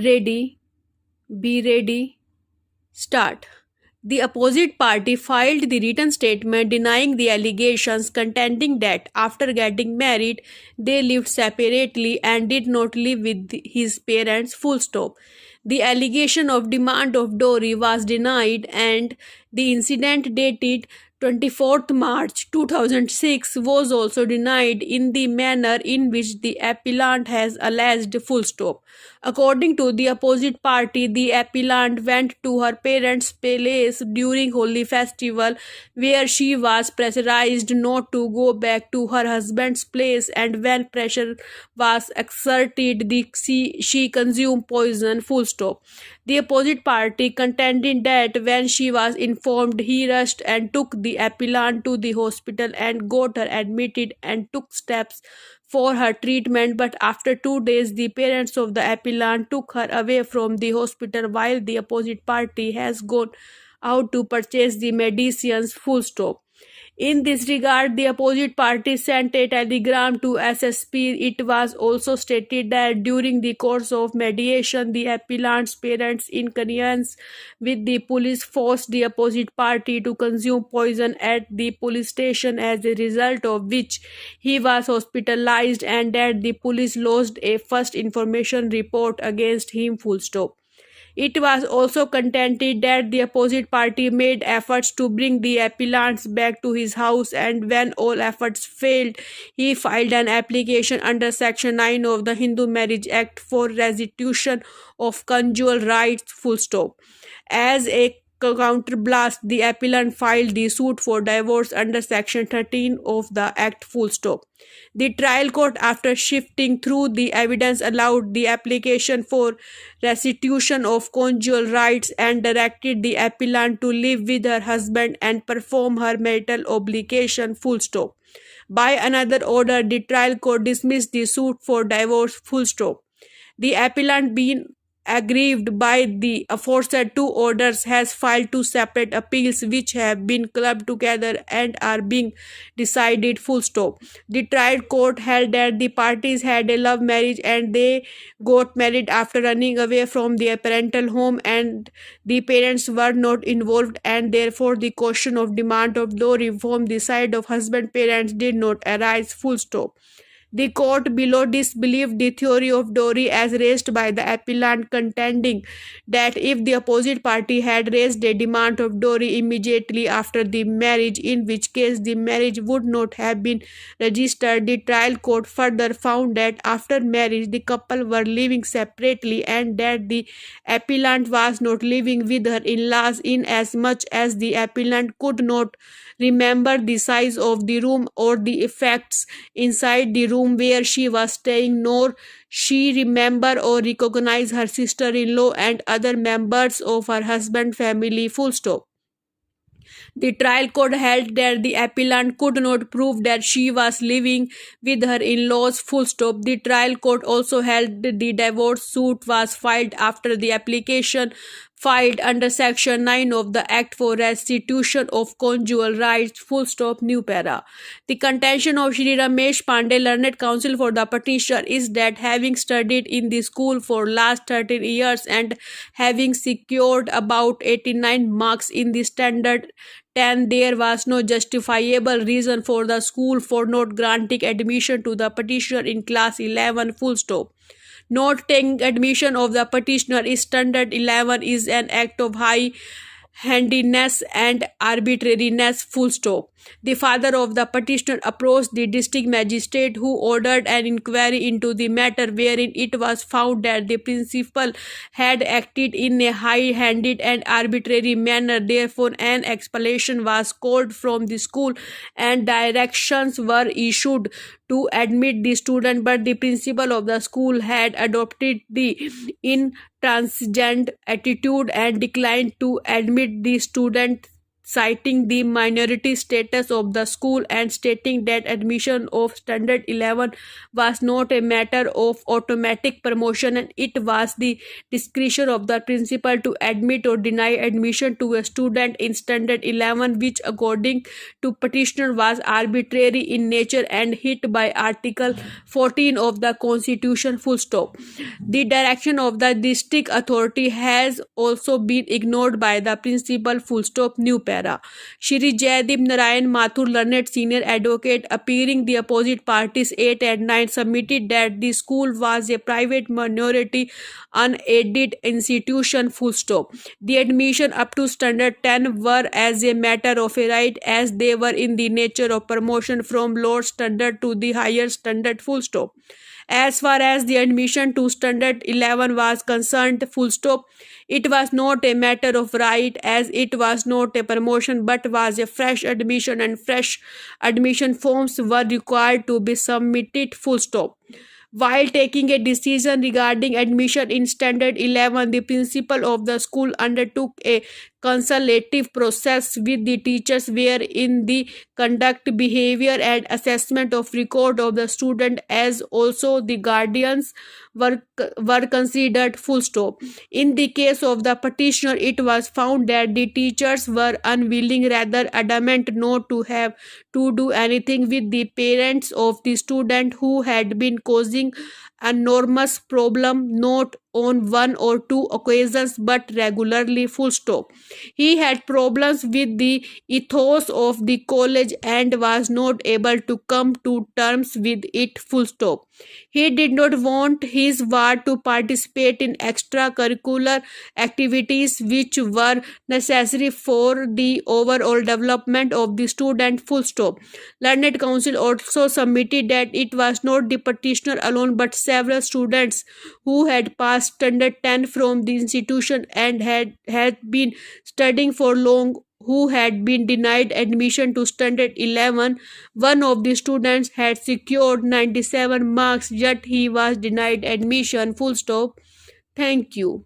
Ready, be ready, start. The opposite party filed the written statement denying the allegations, contending that after getting married, they lived separately and did not live with his parents. Full stop. The allegation of demand of dowry was denied, and the incident dated 24th March 2006 was also denied in the manner in which the appellant has alleged. Full stop. According to the opposite party, the appellant went to her parents' place during Holy Festival, where she was pressurized not to go back to her husband's place, and when pressure was exerted, she consumed poison. Full stop. The opposite party contended that when she was informed, he rushed and took the appellant to the hospital and got her admitted and took steps for her treatment, but after 2 days, the parents of the appellant took her away from the hospital while the opposite party has gone out to purchase the medicines. Full stop. In this regard, the opposite party sent a telegram to SSP. It was also stated that during the course of mediation, the appellant's parents, in connivance with the police, forced the opposite party to consume poison at the police station, as a result of which he was hospitalized, and that the police lodged a first information report against him. Full stop. It was also contended that the opposite party made efforts to bring the appellants back to his house, and when all efforts failed, he filed an application under Section 9 of the Hindu Marriage Act for restitution of conjugal rights. Full stop. As a counterblast, the appellant filed the suit for divorce under Section 13 of the Act. Full stop. The trial court, after shifting through the evidence, allowed the application for restitution of conjugal rights and directed the appellant to live with her husband and perform her marital obligation. Full stop. By another order, the trial court dismissed the suit for divorce. Full stop. The appellant, being aggrieved by the aforesaid two orders, has filed two separate appeals which have been clubbed together and are being decided. Full stop. The trial court held that the parties had a love marriage and they got married after running away from their parental home, and the parents were not involved, and therefore the question of demand of dowry from the side of husband parents did not arise. Full stop. The court below disbelieved the theory of dowry as raised by the appellant, contending that if the opposite party had raised a demand of dowry immediately after the marriage, in which case the marriage would not have been registered. The trial court further found that after marriage the couple were living separately, and that the appellant was not living with her in-laws, inasmuch as the appellant could not remember the size of the room or the effects inside the room where she was staying, nor she remember or recognize her sister-in-law and other members of her husband's family. Full stop. The trial court held that the appellant could not prove that she was living with her in-laws. Full stop. The trial court also held the divorce suit was filed after the application filed under Section 9 of the Act for restitution of conjugal rights. Full stop. New para. The contention of Shri Ramesh Pandey, learned counsel for the petitioner, is that having studied in the school for last 13 years and having secured about 89 marks in the standard 10, there was no justifiable reason for the school for not granting admission to the petitioner in class 11. Full stop. Not taking admission of the petitioner in standard 11 is an act of high handiness and arbitrariness. Full stop. The father of the petitioner approached the district magistrate, who ordered an inquiry into the matter, wherein it was found that the principal had acted in a high-handed and arbitrary manner. Therefore, an explanation was called from the school and directions were issued to admit the student, but the principal of the school had adopted the intransigent attitude and declined to admit the student citing the minority status of the school and stating that admission of Standard 11 was not a matter of automatic promotion and it was the discretion of the principal to admit or deny admission to a student in Standard 11, which, according to petitioner, was arbitrary in nature and hit by Article 14 of the Constitution. Full stop. The direction of the district authority has also been ignored by the principal. Full stop. New para. Shri Jaydeep Narayan Mathur, learned senior advocate appearing the opposite parties 8 and 9, submitted that the school was a private minority unaided institution. Full stop. The admission up to Standard 10 were as a matter of a right as they were in the nature of promotion from lower standard to the higher standard. Full stop. As far as the admission to Standard 11 was concerned, full stop, it was not a matter of right as it was not a promotion but was a fresh admission and fresh admission forms were required to be submitted. Full stop. While taking a decision regarding admission in Standard 11, the principal of the school undertook a consultative process with the teachers wherein the conduct, behavior and assessment of record of the student as also the guardians were considered. Full stop. In the case of the petitioner, it was found that the teachers were unwilling, rather adamant not to have to do anything with the parents of the student who had been causing enormous problem not on one or two occasions but regularly. Full stop. He had problems with the ethos of the college and was not able to come to terms with it. Full stop. He did not want his ward to participate in extracurricular activities which were necessary for the overall development of the student. Full stop. Learned Council also submitted that it was not the petitioner alone but several students who had passed Standard 10 from the institution and had been studying for long who had been denied admission to Standard 11. One of the students had secured 97 marks, yet he was denied admission. Full stop. Thank you.